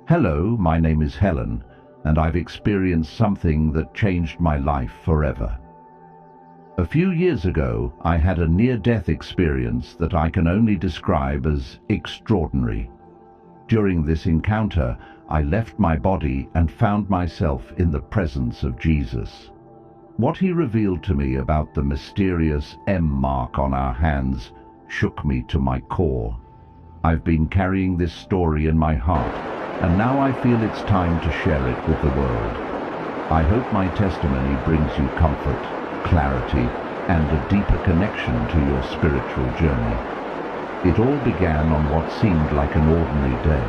Hello, my name is Helen, and I've experienced something that changed my life forever. A few years ago, I had a near-death experience that I can only describe as extraordinary. During this encounter, I left my body and found myself in the presence of Jesus. What he revealed to me about the mysterious M mark on our hands shook me to my core. I've been carrying this story in my heart, and now I feel it's time to share it with the world. I hope my testimony brings you comfort, clarity, and a deeper connection to your spiritual journey. It all began on what seemed like an ordinary day.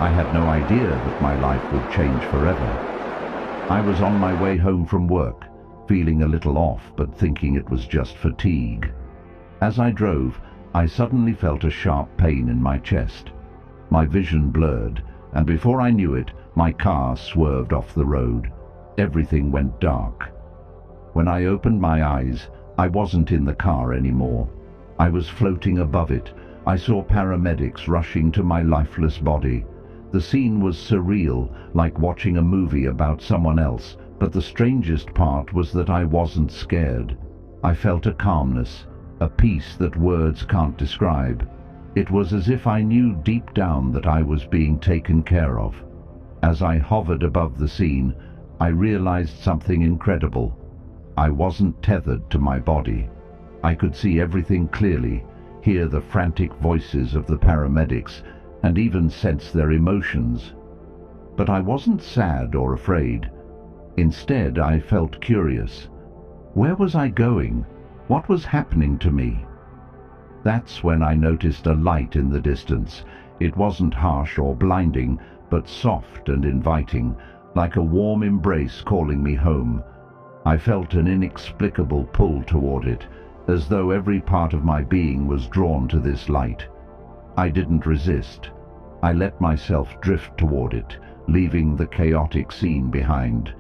I had no idea that my life would change forever. I was on my way home from work, feeling a little off but thinking it was just fatigue. As I drove, I suddenly felt a sharp pain in my chest. My vision blurred, and before I knew it, my car swerved off the road. Everything went dark. When I opened my eyes, I wasn't in the car anymore. I was floating above it. I saw paramedics rushing to my lifeless body. The scene was surreal, like watching a movie about someone else, but the strangest part was that I wasn't scared. I felt a calmness, a peace that words can't describe. It was as if I knew deep down that I was being taken care of. As I hovered above the scene, I realized something incredible. I wasn't tethered to my body. I could see everything clearly, hear the frantic voices of the paramedics, and even sense their emotions. But I wasn't sad or afraid. Instead, I felt curious. Where was I going? What was happening to me? That's when I noticed a light in the distance. It wasn't harsh or blinding, but soft and inviting, like a warm embrace calling me home. I felt an inexplicable pull toward it, as though every part of my being was drawn to this light. I didn't resist. I let myself drift toward it, leaving the chaotic scene behind.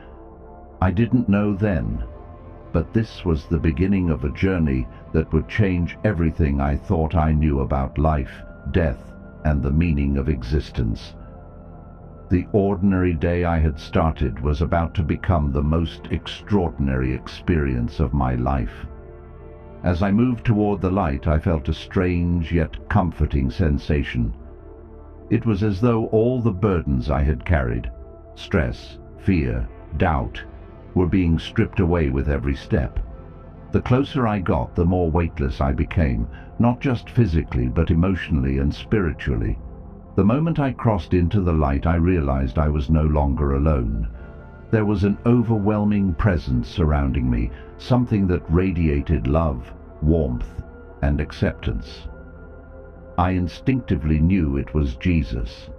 I didn't know then, but this was the beginning of a journey that would change everything I thought I knew about life, death, and the meaning of existence. The ordinary day I had started was about to become the most extraordinary experience of my life. As I moved toward the light, I felt a strange yet comforting sensation. It was as though all the burdens I had carried, stress, fear, doubt, were being stripped away with every step. The closer I got, the more weightless I became, not just physically but emotionally and spiritually. The moment I crossed into the light, I realized I was no longer alone. There was an overwhelming presence surrounding me, something that radiated love, warmth, and acceptance. I instinctively knew it was Jesus.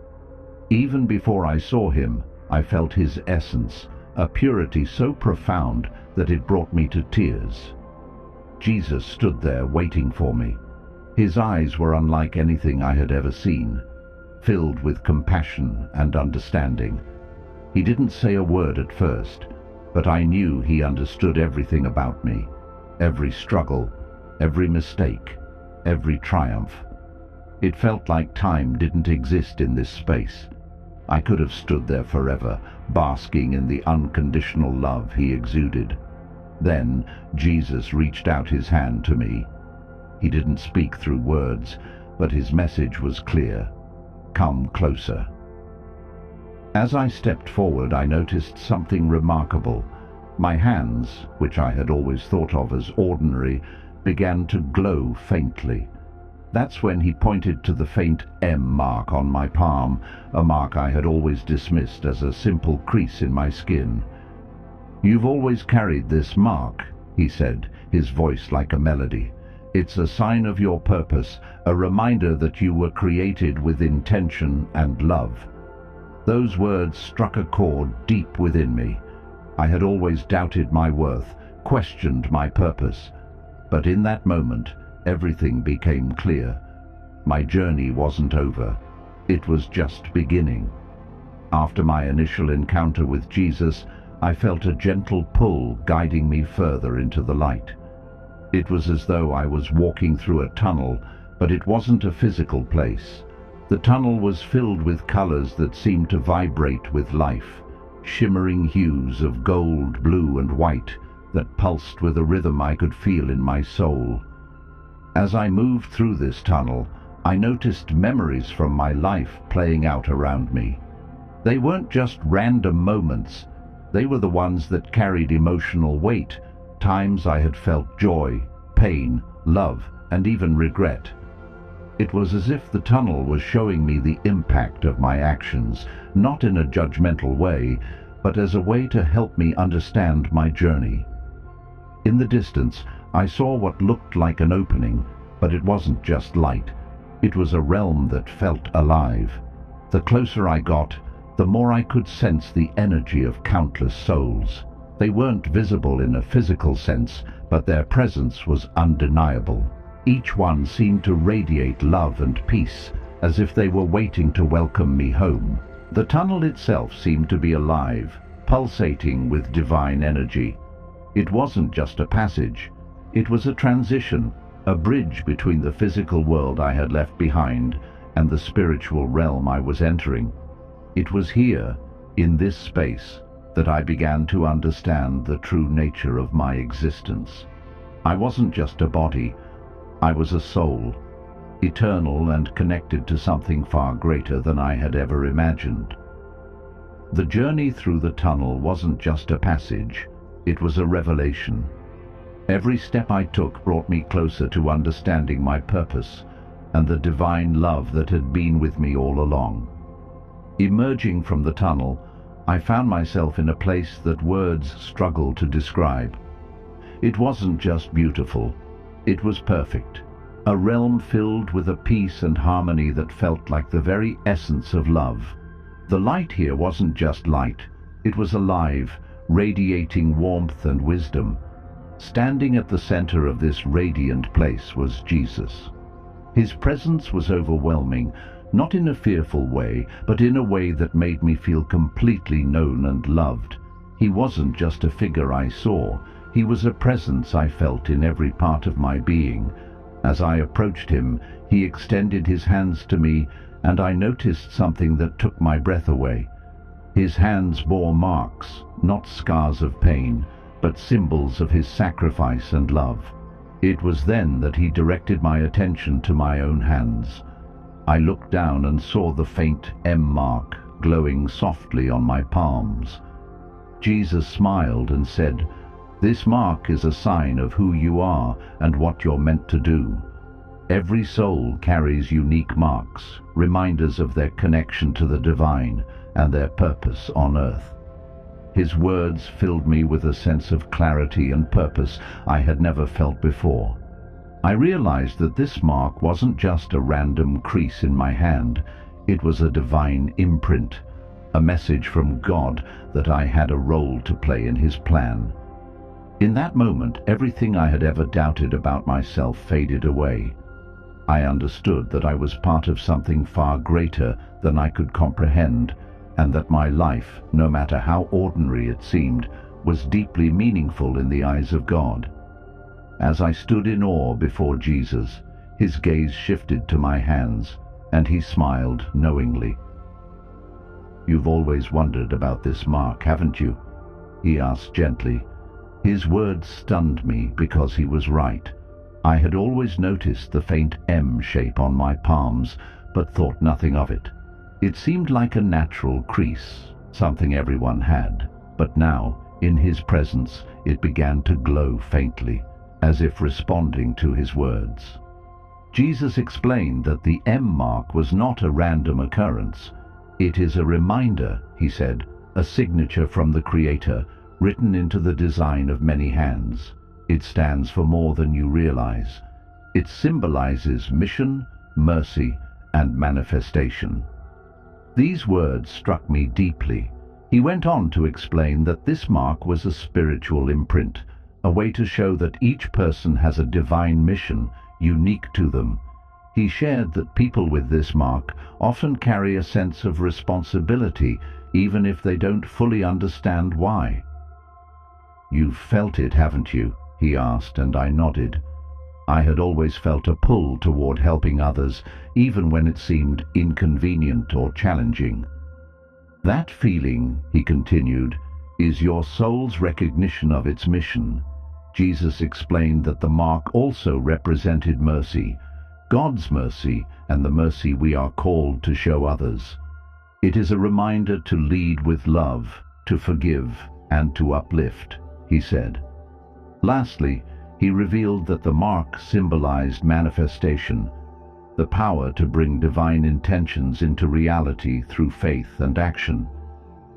Even before I saw him, I felt his essence, a purity so profound that it brought me to tears. Jesus stood there waiting for me. His eyes were unlike anything I had ever seen, filled with compassion and understanding. He didn't say a word at first, but I knew he understood everything about me, every struggle, every mistake, every triumph. It felt like time didn't exist in this space. I could have stood there forever, basking in the unconditional love he exuded. Then Jesus reached out his hand to me. He didn't speak through words, but his message was clear. Come closer. As I stepped forward, I noticed something remarkable. My hands, which I had always thought of as ordinary, began to glow faintly. That's when he pointed to the faint M mark on my palm, a mark I had always dismissed as a simple crease in my skin. "You've always carried this mark," he said, his voice like a melody. "It's a sign of your purpose, a reminder that you were created with intention and love." Those words struck a chord deep within me. I had always doubted my worth, questioned my purpose. But in that moment, everything became clear. My journey wasn't over. It was just beginning. After my initial encounter with Jesus, I felt a gentle pull guiding me further into the light. It was as though I was walking through a tunnel, but it wasn't a physical place. The tunnel was filled with colors that seemed to vibrate with life, shimmering hues of gold, blue, and white that pulsed with a rhythm I could feel in my soul. As I moved through this tunnel, I noticed memories from my life playing out around me. They weren't just random moments, they were the ones that carried emotional weight, times I had felt joy, pain, love, and even regret. It was as if the tunnel was showing me the impact of my actions, not in a judgmental way, but as a way to help me understand my journey. In the distance, I saw what looked like an opening, but it wasn't just light. It was a realm that felt alive. The closer I got, the more I could sense the energy of countless souls. They weren't visible in a physical sense, but their presence was undeniable. Each one seemed to radiate love and peace, as if they were waiting to welcome me home. The tunnel itself seemed to be alive, pulsating with divine energy. It wasn't just a passage. It was a transition, a bridge between the physical world I had left behind and the spiritual realm I was entering. It was here, in this space, that I began to understand the true nature of my existence. I wasn't just a body, I was a soul, eternal and connected to something far greater than I had ever imagined. The journey through the tunnel wasn't just a passage, it was a revelation. Every step I took brought me closer to understanding my purpose and the divine love that had been with me all along. Emerging from the tunnel, I found myself in a place that words struggle to describe. It wasn't just beautiful, it was perfect. A realm filled with a peace and harmony that felt like the very essence of love. The light here wasn't just light, it was alive, radiating warmth and wisdom. Standing at the center of this radiant place was Jesus. His presence was overwhelming, not in a fearful way, but in a way that made me feel completely known and loved. He wasn't just a figure I saw, he was a presence I felt in every part of my being. As I approached him, he extended his hands to me, and I noticed something that took my breath away. His hands bore marks, not scars of pain, but symbols of his sacrifice and love. It was then that he directed my attention to my own hands. I looked down and saw the faint M mark glowing softly on my palms. Jesus smiled and said, "This mark is a sign of who you are and what you're meant to do." Every soul carries unique marks, reminders of their connection to the divine and their purpose on earth. His words filled me with a sense of clarity and purpose I had never felt before. I realized that this mark wasn't just a random crease in my hand, it was a divine imprint, a message from God that I had a role to play in his plan. In that moment, everything I had ever doubted about myself faded away. I understood that I was part of something far greater than I could comprehend, and that my life, no matter how ordinary it seemed, was deeply meaningful in the eyes of God. As I stood in awe before Jesus, his gaze shifted to my hands, and he smiled knowingly. "You've always wondered about this mark, haven't you?" he asked gently. His words stunned me because he was right. I had always noticed the faint M shape on my palms, but thought nothing of it. It seemed like a natural crease, something everyone had. But now, in his presence, it began to glow faintly, as if responding to his words. Jesus explained that the M mark was not a random occurrence. "It is a reminder," he said, "a signature from the Creator, written into the design of many hands. It stands for more than you realize. It symbolizes mission, mercy, and manifestation." These words struck me deeply. He went on to explain that this mark was a spiritual imprint, a way to show that each person has a divine mission unique to them. He shared that people with this mark often carry a sense of responsibility, even if they don't fully understand why. "You've felt it, haven't you?" he asked, and I nodded. I had always felt a pull toward helping others, even when it seemed inconvenient or challenging. That feeling, he continued, is your soul's recognition of its mission. Jesus explained that the mark also represented mercy, God's mercy, and the mercy we are called to show others. It is a reminder to lead with love, to forgive, and to uplift, he said. Lastly, he revealed that the mark symbolized manifestation, the power to bring divine intentions into reality through faith and action.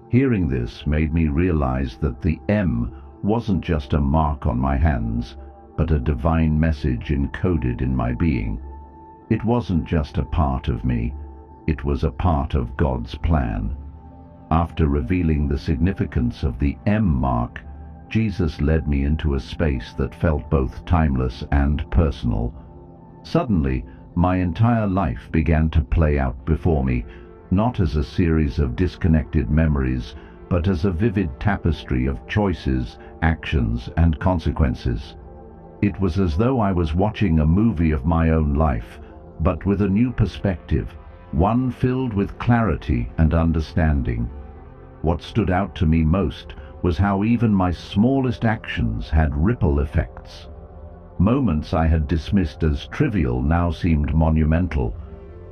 Hearing this made me realize that the M wasn't just a mark on my hands, but a divine message encoded in my being. It wasn't just a part of me, it was a part of God's plan. After revealing the significance of the M mark, Jesus led me into a space that felt both timeless and personal. Suddenly, my entire life began to play out before me, not as a series of disconnected memories, but as a vivid tapestry of choices, actions, and consequences. It was as though I was watching a movie of my own life, but with a new perspective, one filled with clarity and understanding. What stood out to me most was how even my smallest actions had ripple effects. Moments I had dismissed as trivial now seemed monumental.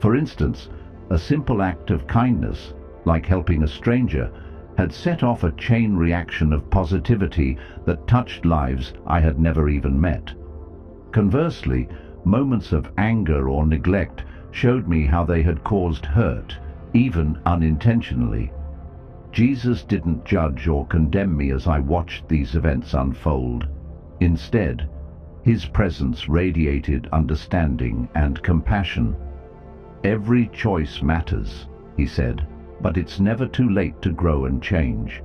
For instance, a simple act of kindness, like helping a stranger, had set off a chain reaction of positivity that touched lives I had never even met. Conversely, moments of anger or neglect showed me how they had caused hurt, even unintentionally. Jesus didn't judge or condemn me as I watched these events unfold. Instead, his presence radiated understanding and compassion. Every choice matters, he said, but it's never too late to grow and change.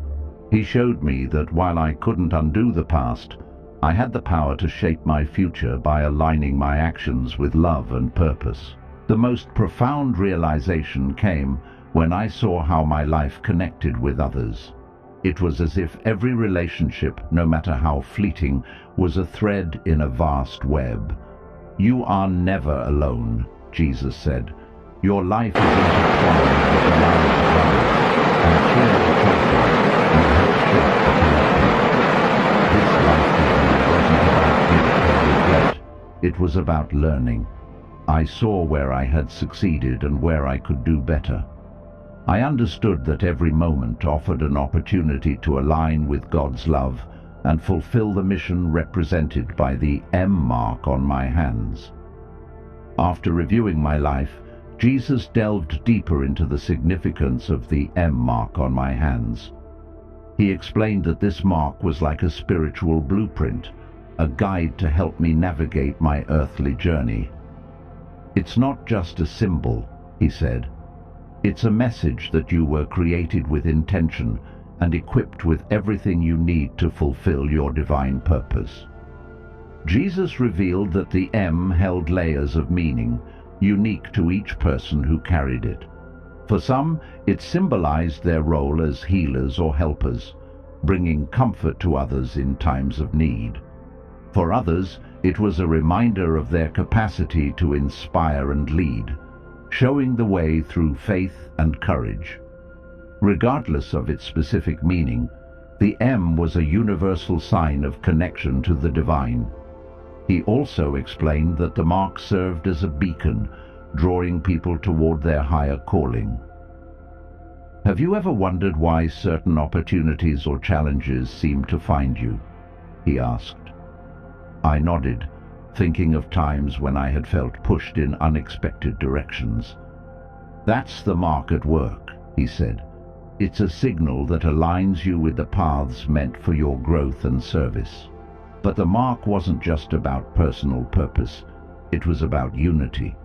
He showed me that while I couldn't undo the past, I had the power to shape my future by aligning my actions with love and purpose. The most profound realization came when I saw how my life connected with others. It was as if every relationship, no matter how fleeting, was a thread in a vast web. You are never alone, Jesus said. Your life is intertwined with the lives of others, and shared choices you help shape the collective. This life review wasn't about guilt or regret. It was about learning. I saw where I had succeeded and where I could do better. I understood that every moment offered an opportunity to align with God's love and fulfill the mission represented by the M mark on my hands. After reviewing my life, Jesus delved deeper into the significance of the M mark on my hands. He explained that this mark was like a spiritual blueprint, a guide to help me navigate my earthly journey. It's not just a symbol, he said. It's a message that you were created with intention and equipped with everything you need to fulfill your divine purpose. Jesus revealed that the M held layers of meaning, unique to each person who carried it. For some, it symbolized their role as healers or helpers, bringing comfort to others in times of need. For others, it was a reminder of their capacity to inspire and lead, showing the way through faith and courage. Regardless of its specific meaning, the M was a universal sign of connection to the divine. He also explained that the mark served as a beacon, drawing people toward their higher calling. Have you ever wondered why certain opportunities or challenges seem to find you? He asked. I nodded, thinking of times when I had felt pushed in unexpected directions. That's the mark at work, he said. It's a signal that aligns you with the paths meant for your growth and service. But the mark wasn't just about personal purpose, it was about unity.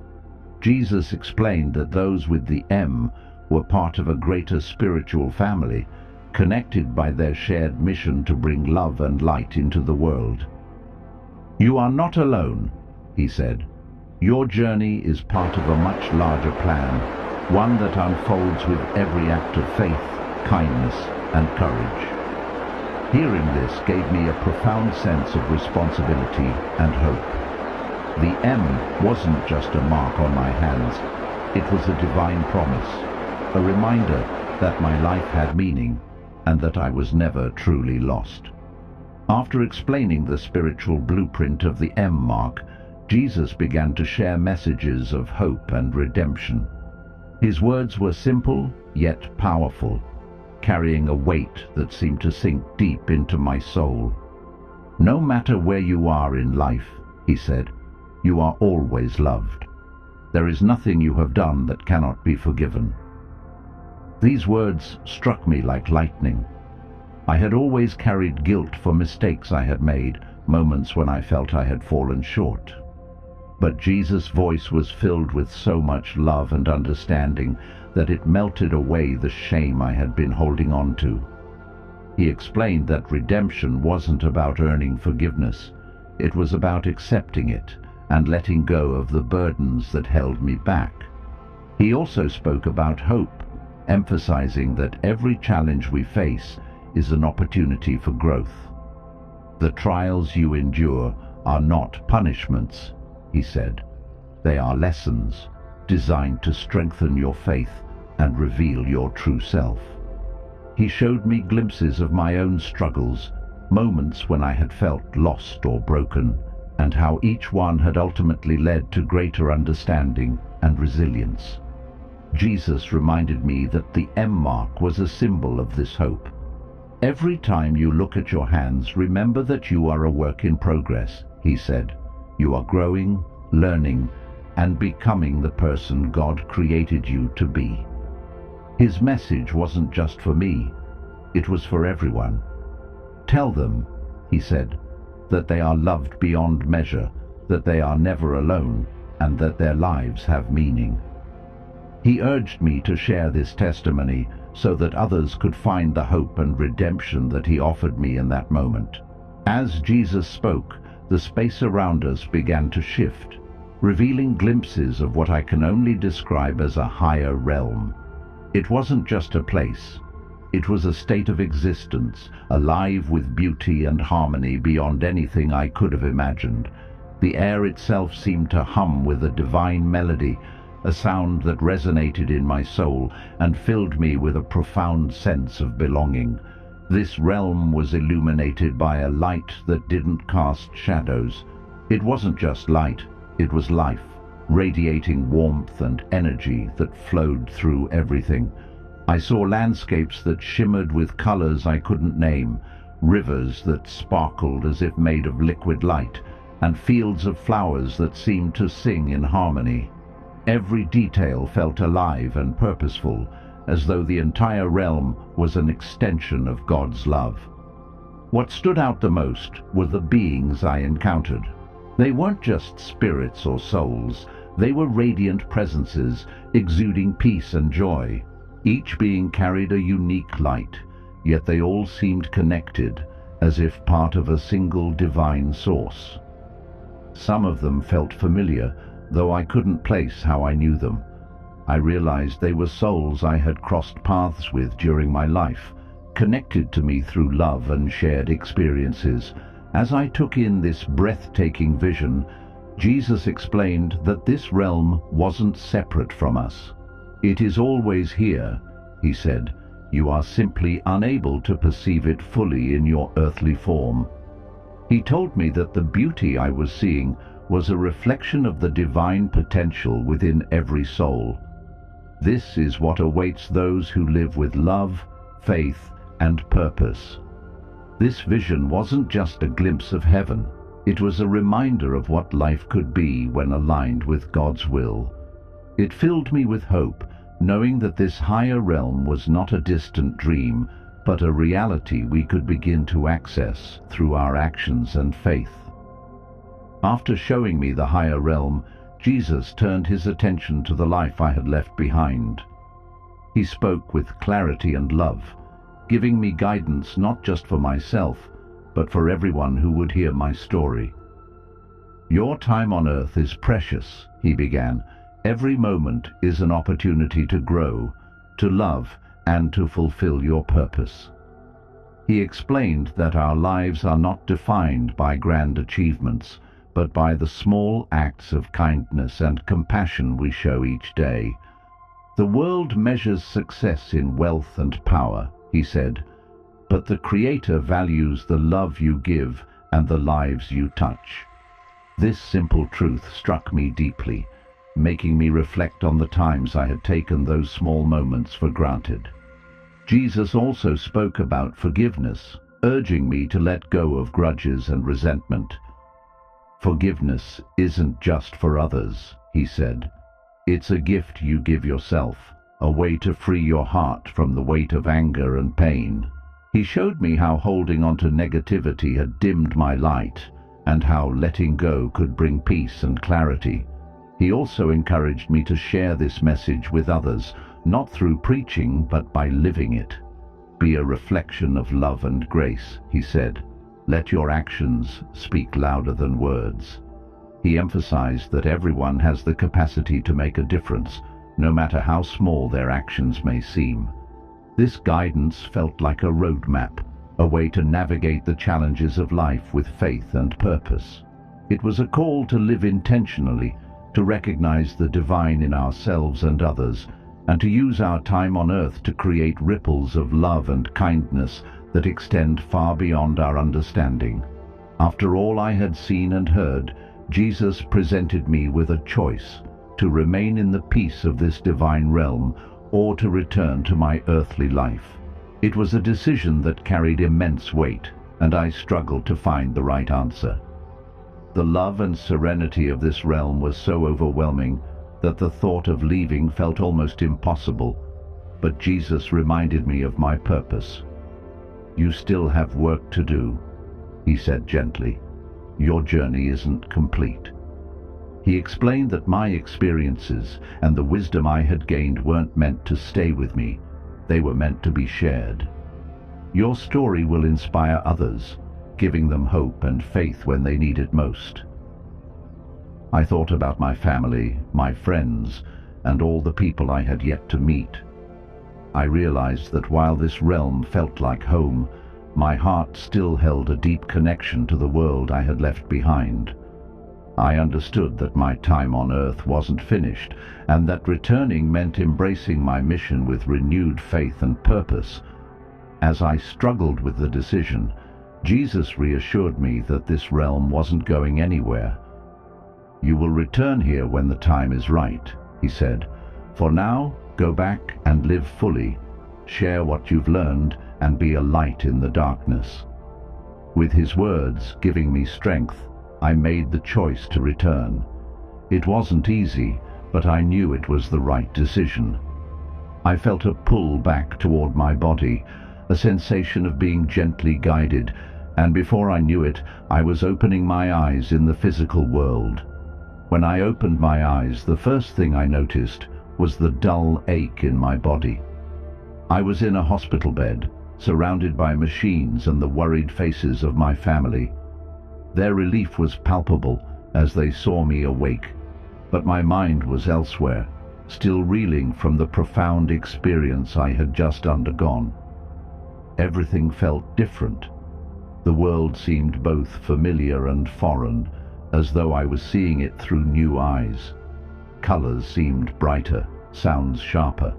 Jesus explained that those with the M were part of a greater spiritual family, connected by their shared mission to bring love and light into the world. You are not alone, he said. Your journey is part of a much larger plan, one that unfolds with every act of faith, kindness, and courage. Hearing this gave me a profound sense of responsibility and hope. The M wasn't just a mark on my hands. It was a divine promise, a reminder that my life had meaning and that I was never truly lost. After explaining the spiritual blueprint of the M mark, Jesus began to share messages of hope and redemption. His words were simple yet powerful, carrying a weight that seemed to sink deep into my soul. No matter where you are in life, he said, you are always loved. There is nothing you have done that cannot be forgiven. These words struck me like lightning. I had always carried guilt for mistakes I had made, moments when I felt I had fallen short. But Jesus' voice was filled with so much love and understanding that it melted away the shame I had been holding on to. He explained that redemption wasn't about earning forgiveness. It was about accepting it and letting go of the burdens that held me back. He also spoke about hope, emphasizing that every challenge we face is an opportunity for growth. The trials you endure are not punishments, he said. They are lessons designed to strengthen your faith and reveal your true self. He showed me glimpses of my own struggles, moments when I had felt lost or broken, and how each one had ultimately led to greater understanding and resilience. Jesus reminded me that the M mark was a symbol of this hope. Every time you look at your hands, remember that you are a work in progress, he said. You are growing, learning, and becoming the person God created you to be. His message wasn't just for me, it was for everyone. Tell them, he said, that they are loved beyond measure, that they are never alone, and that their lives have meaning. He urged me to share this testimony so that others could find the hope and redemption that he offered me in that moment. As Jesus spoke, the space around us began to shift, revealing glimpses of what I can only describe as a higher realm. It wasn't just a place. It was a state of existence, alive with beauty and harmony beyond anything I could have imagined. The air itself seemed to hum with a divine melody, a sound that resonated in my soul and filled me with a profound sense of belonging. This realm was illuminated by a light that didn't cast shadows. It wasn't just light, it was life, radiating warmth and energy that flowed through everything. I saw landscapes that shimmered with colors I couldn't name, rivers that sparkled as if made of liquid light, and fields of flowers that seemed to sing in harmony. Every detail felt alive and purposeful, as though the entire realm was an extension of God's love. What stood out the most were the beings I encountered. They weren't just spirits or souls, they were radiant presences, exuding peace and joy. Each being carried a unique light, yet they all seemed connected, as if part of a single divine source. Some of them felt familiar, though I couldn't place how I knew them. I realized they were souls I had crossed paths with during my life, connected to me through love and shared experiences. As I took in this breathtaking vision, Jesus explained that this realm wasn't separate from us. It is always here, he said. You are simply unable to perceive it fully in your earthly form. He told me that the beauty I was seeing was a reflection of the divine potential within every soul. This is what awaits those who live with love, faith, and purpose. This vision wasn't just a glimpse of heaven. It was a reminder of what life could be when aligned with God's will. It filled me with hope, knowing that this higher realm was not a distant dream, but a reality we could begin to access through our actions and faith. After showing me the higher realm, Jesus turned his attention to the life I had left behind. He spoke with clarity and love, giving me guidance not just for myself, but for everyone who would hear my story. Your time on earth is precious, he began. Every moment is an opportunity to grow, to love, and to fulfill your purpose. He explained that our lives are not defined by grand achievements, but by the small acts of kindness and compassion we show each day. The world measures success in wealth and power, he said, but the Creator values the love you give and the lives you touch. This simple truth struck me deeply, making me reflect on the times I had taken those small moments for granted. Jesus also spoke about forgiveness, urging me to let go of grudges and resentment. Forgiveness isn't just for others, he said. It's a gift you give yourself, a way to free your heart from the weight of anger and pain. He showed me how holding on to negativity had dimmed my light, and how letting go could bring peace and clarity. He also encouraged me to share this message with others, not through preaching, but by living it. Be a reflection of love and grace, he said. Let your actions speak louder than words. He emphasized that everyone has the capacity to make a difference, no matter how small their actions may seem. This guidance felt like a roadmap, a way to navigate the challenges of life with faith and purpose. It was a call to live intentionally, to recognize the divine in ourselves and others, and to use our time on earth to create ripples of love and kindness that extend far beyond our understanding. After all I had seen and heard, Jesus presented me with a choice: to remain in the peace of this divine realm, or to return to my earthly life. It was a decision that carried immense weight, and I struggled to find the right answer. The love and serenity of this realm was so overwhelming that the thought of leaving felt almost impossible, but Jesus reminded me of my purpose. You still have work to do, he said gently. Your journey isn't complete. He explained that my experiences and the wisdom I had gained weren't meant to stay with me. They were meant to be shared. Your story will inspire others, giving them hope and faith when they need it most. I thought about my family, my friends, and all the people I had yet to meet. I realized that while this realm felt like home, my heart still held a deep connection to the world I had left behind. I understood that my time on earth wasn't finished, and that returning meant embracing my mission with renewed faith and purpose. As I struggled with the decision, Jesus reassured me that this realm wasn't going anywhere. You will return here when the time is right, he said. For now, go back and live fully. Share what you've learned and be a light in the darkness. With his words giving me strength, I made the choice to return. It wasn't easy, but I knew it was the right decision. I felt a pull back toward my body, a sensation of being gently guided, and before I knew it, I was opening my eyes in the physical world. When I opened my eyes, the first thing I noticed was the dull ache in my body. I was in a hospital bed, surrounded by machines and the worried faces of my family. Their relief was palpable as they saw me awake, but my mind was elsewhere, still reeling from the profound experience I had just undergone. Everything felt different. The world seemed both familiar and foreign, as though I was seeing it through new eyes. Colors seemed brighter, sounds sharper,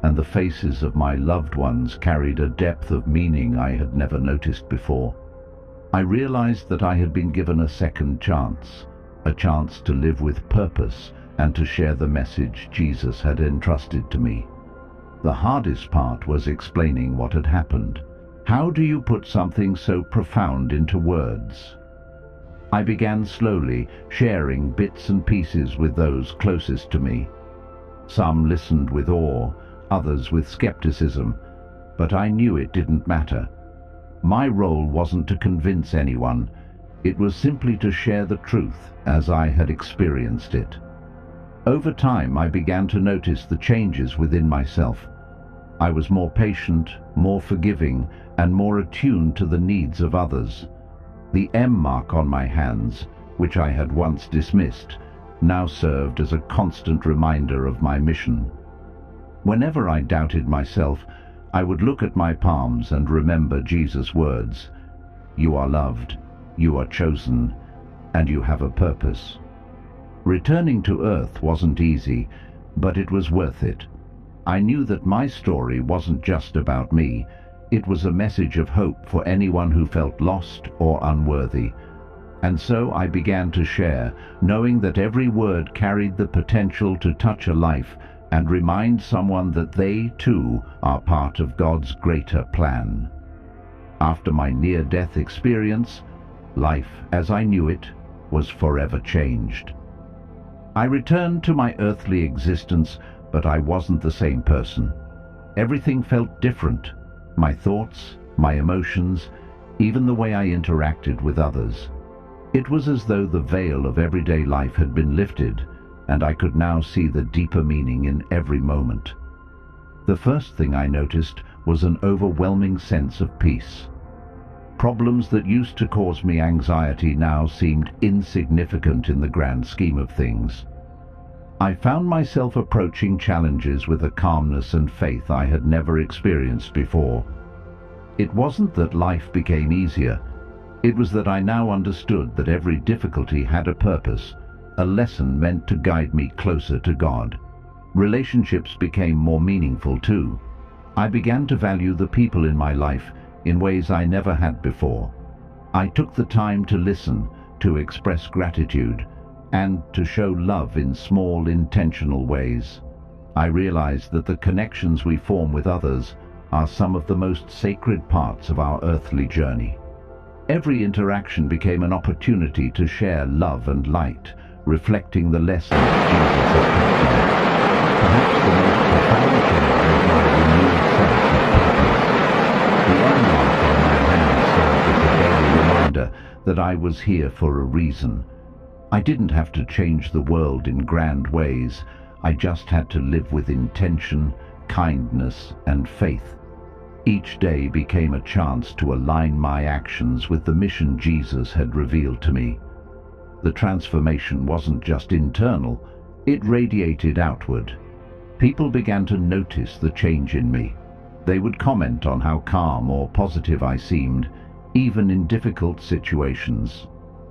and the faces of my loved ones carried a depth of meaning I had never noticed before. I realized that I had been given a second chance, a chance to live with purpose and to share the message Jesus had entrusted to me. The hardest part was explaining what had happened. How do you put something so profound into words? I began slowly, sharing bits and pieces with those closest to me. Some listened with awe, others with skepticism, but I knew it didn't matter. My role wasn't to convince anyone, it was simply to share the truth as I had experienced it. Over time, I began to notice the changes within myself. I was more patient, more forgiving, and more attuned to the needs of others. The M mark on my hands, which I had once dismissed, now served as a constant reminder of my mission. Whenever I doubted myself, I would look at my palms and remember Jesus' words, "You are loved, you are chosen, and you have a purpose. Returning to Earth wasn't easy, but it was worth it. I knew that my story wasn't just about me. It was a message of hope for anyone who felt lost or unworthy. And so I began to share, knowing that every word carried the potential to touch a life and remind someone that they, too, are part of God's greater plan. After my near-death experience, life, as I knew it, was forever changed. I returned to my earthly existence, but I wasn't the same person. Everything felt different. My thoughts, my emotions, even the way I interacted with others. It was as though the veil of everyday life had been lifted, and I could now see the deeper meaning in every moment. The first thing I noticed was an overwhelming sense of peace. Problems that used to cause me anxiety now seemed insignificant in the grand scheme of things. I found myself approaching challenges with a calmness and faith I had never experienced before. It wasn't that life became easier. It was that I now understood that every difficulty had a purpose, a lesson meant to guide me closer to God. Relationships became more meaningful too. I began to value the people in my life in ways I never had before. I took the time to listen, to express gratitude, and to show love in small, intentional ways. I realized that the connections we form with others are some of the most sacred parts of our earthly journey. Every interaction became an opportunity to share love and light, reflecting the lessons Jesus had taught me. Perhaps the most profound change was my renewed sense of purpose. The M mark on my hand served as a daily reminder that I was here for a reason. I didn't have to change the world in grand ways. I just had to live with intention, kindness, and faith. Each day became a chance to align my actions with the mission Jesus had revealed to me. The transformation wasn't just internal, it radiated outward. People began to notice the change in me. They would comment on how calm or positive I seemed, even in difficult situations.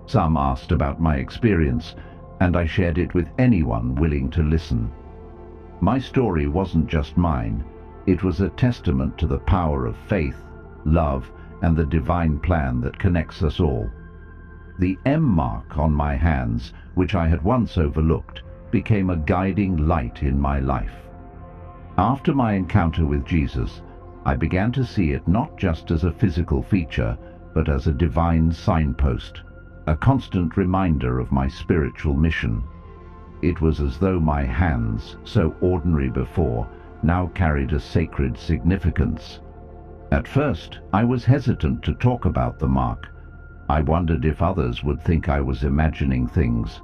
Some asked about my experience, and I shared it with anyone willing to listen. My story wasn't just mine. It was a testament to the power of faith, love, and the divine plan that connects us all. The M mark on my hands, which I had once overlooked, became a guiding light in my life. After my encounter with Jesus, I began to see it not just as a physical feature, but as a divine signpost, a constant reminder of my spiritual mission. It was as though my hands, so ordinary before, now carried a sacred significance. At first, I was hesitant to talk about the mark. I wondered if others would think I was imagining things.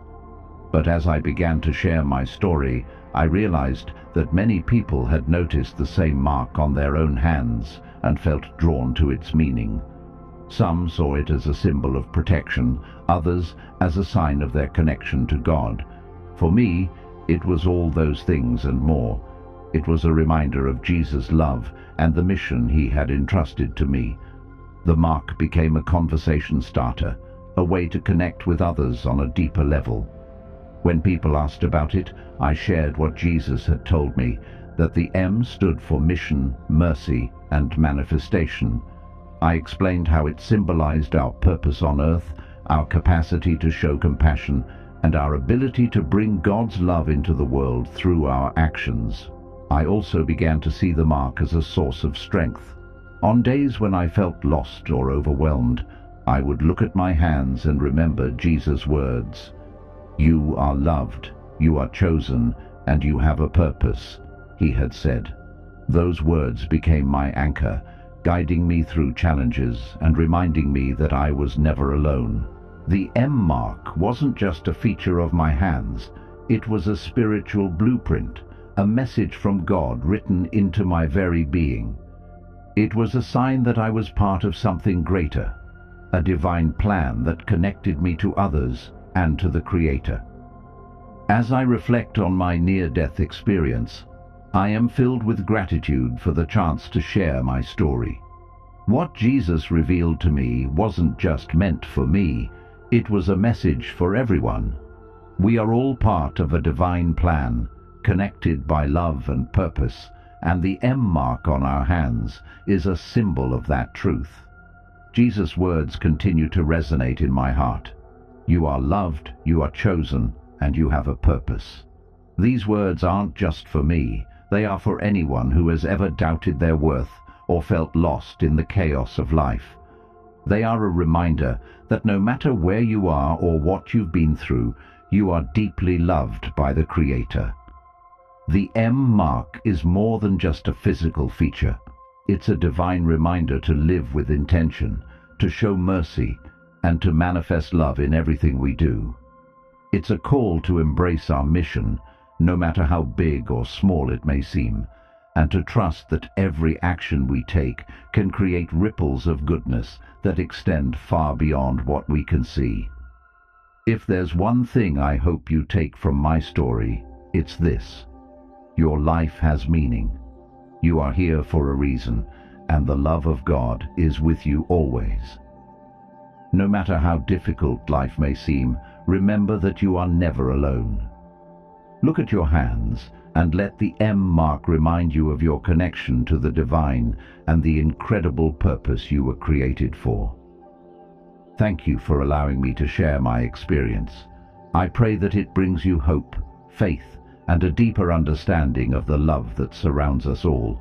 But as I began to share my story, I realized that many people had noticed the same mark on their own hands and felt drawn to its meaning. Some saw it as a symbol of protection, others as a sign of their connection to God. For me, it was all those things and more. It was a reminder of Jesus' love and the mission he had entrusted to me. The mark became a conversation starter, a way to connect with others on a deeper level. When people asked about it, I shared what Jesus had told me, that the M stood for mission, mercy, and manifestation. I explained how it symbolized our purpose on earth, our capacity to show compassion, and our ability to bring God's love into the world through our actions. I also began to see the mark as a source of strength. On days when I felt lost or overwhelmed, I would look at my hands and remember Jesus' words. "You are loved, you are chosen, and you have a purpose," he had said. Those words became my anchor, guiding me through challenges and reminding me that I was never alone. The M mark wasn't just a feature of my hands, it was a spiritual blueprint, a message from God written into my very being. It was a sign that I was part of something greater, a divine plan that connected me to others and to the Creator. As I reflect on my near-death experience, I am filled with gratitude for the chance to share my story. What Jesus revealed to me wasn't just meant for me, It was a message for everyone. We are all part of a divine plan, connected by love and purpose, and the M mark on our hands is a symbol of that truth. Jesus' words continue to resonate in my heart. You are loved, you are chosen, and you have a purpose. These words aren't just for me, they are for anyone who has ever doubted their worth or felt lost in the chaos of life. They are a reminder that no matter where you are or what you've been through, you are deeply loved by the Creator. The M mark is more than just a physical feature. It's a divine reminder to live with intention, to show mercy, and to manifest love in everything we do. It's a call to embrace our mission, no matter how big or small it may seem, and to trust that every action we take can create ripples of goodness that extend far beyond what we can see. If there's one thing I hope you take from my story, it's this: your life has meaning. You are here for a reason, and the love of God is with you always. No matter how difficult life may seem, remember that you are never alone. Look at your hands and let the M mark remind you of your connection to the divine and the incredible purpose you were created for. Thank you for allowing me to share my experience. I pray that it brings you hope, faith, and a deeper understanding of the love that surrounds us all.